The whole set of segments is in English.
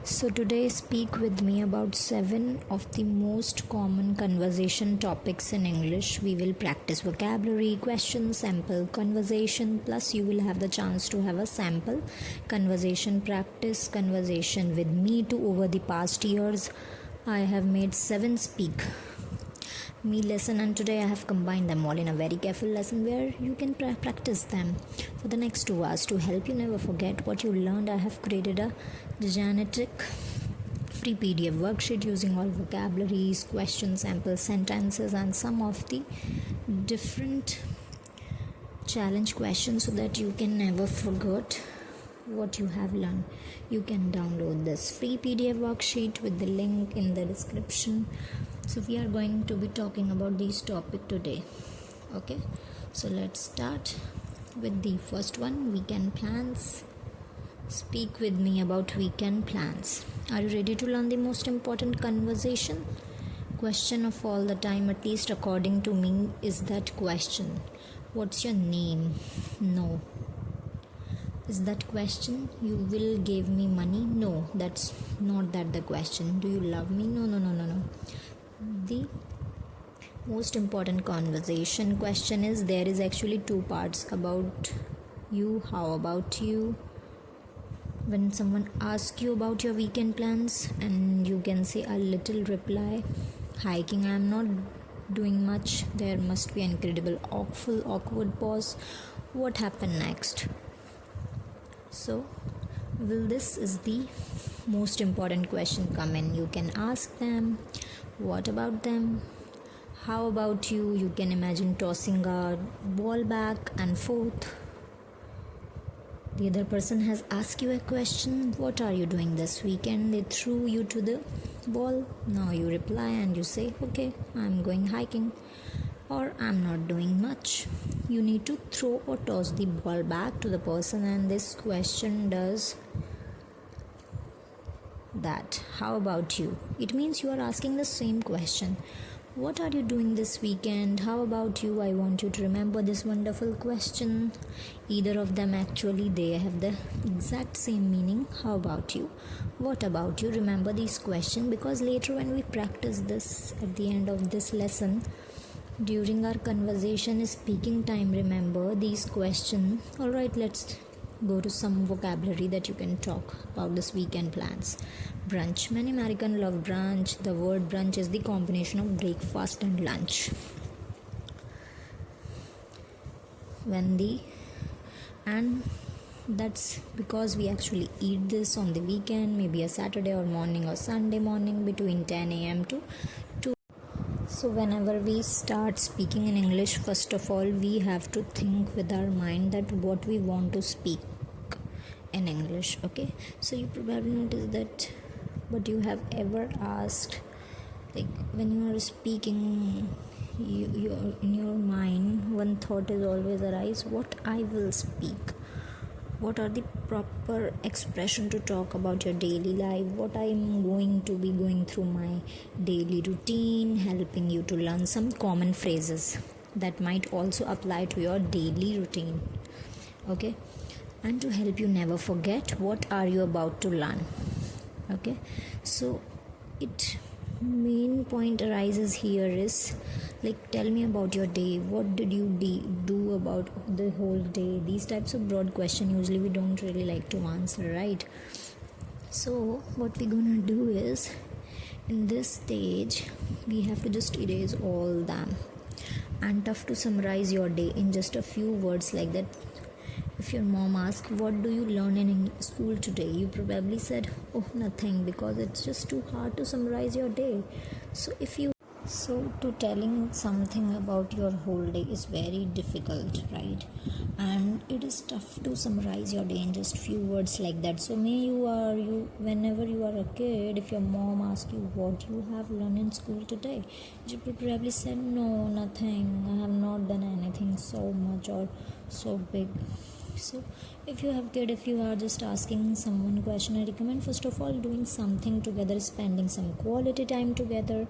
So today speak with me about 7 of the most common conversation topics in English. We will practice vocabulary, questions, sample conversation, plus you will have the chance to have a sample conversation practice conversation with me too. Over the past years I have made 7 speak me lesson, and today I have combined them all in a very careful lesson where you can practice them for the next 2 hours. To help you never forget what you learned, I have created a genetic free PDF worksheet using all vocabularies, questions, sample sentences, and some of the different challenge questions so that you can never forget what you have learned. You can download this free PDF worksheet with the link in the description. So we are going to be talking about this topic today. Okay, so let's start with the first one, weekend plans. Speak with me about weekend plans. Are you ready to learn the most important conversation question of all the time, at least according to me, is that question, what's your name? No. Is that question, you will give me money? No, that's not that the question. Do you love me? No. The most important conversation question is, there is actually 2 parts: about you, how about you. When someone asks you about your weekend plans, and you can say a little reply, hiking, I am not doing much. There must be an incredible awkward pause. What happened next? So this is the most important question come in. You can ask them, what about them? How about you? You can imagine tossing a ball back and forth. The other person has asked you a question, what are you doing this weekend? They threw you to the ball. Now you reply and you say, okay, I'm going hiking, or I'm not doing much. You need to throw or toss the ball back to the person, and this question does that. How about you? It means you are asking the same question. What are you doing this weekend? How about you? I want you to remember this wonderful question. Either of them actually, they have the exact same meaning. How about you? What about you? Remember these questions, because later when we practice this at the end of this lesson, during our conversation speaking time, remember these questions. Alright, let's go to some vocabulary that you can talk about this weekend plans. Brunch. Many Americans love brunch. The word brunch is the combination of breakfast and lunch. And that's because we actually eat this on the weekend, maybe a Saturday or morning or Sunday morning between 10 a.m. to 2. So whenever we start speaking in English, first of all, we have to think with our mind that what we want to speak in English. Okay, so you probably notice that, but you have ever asked, like when you are speaking, you in your mind one thought is always arise, what I will speak, what are the proper expression to talk about your daily life, what I am going to be going through my daily routine, helping you to learn some common phrases that might also apply to your daily routine. Okay, and to help you never forget what are you about to learn. Okay, so it main point arises here is, like, tell me about your day, what did you do about the whole day. These types of broad question usually we don't really like to answer, right? So what we're gonna do is, in this stage we have to just erase all them, and tough to summarize your day in just a few words like that. If your mom asks, what do you learn in school today? You probably said, oh, nothing, because it's just too hard to summarize your day. So to telling something about your whole day is very difficult, right? And it is tough to summarize your day in just few words like that. So whenever you are a kid, if your mom asks you what you have learned in school today, you probably said, no, nothing, I have not done anything so much or so big. So if you have kid, if you are just asking someone question, I recommend first of all doing something together, spending some quality time together.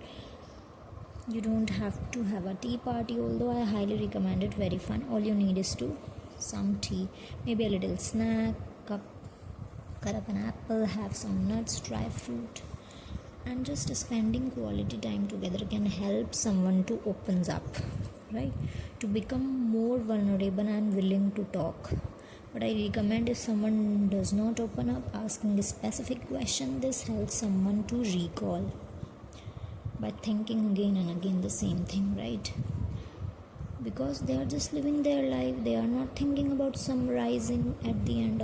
You don't have to have a tea party, although I highly recommend it, very fun. All you need is some tea, maybe a little snack, cut up an apple, have some nuts, dry fruit, and just spending quality time together can help someone to opens up, right, to become more vulnerable and willing to talk. But I recommend if someone does not open up, asking a specific question. This helps someone to recall by thinking again and again the same thing, right? Because they are just living their life, they are not thinking about summarizing at the end of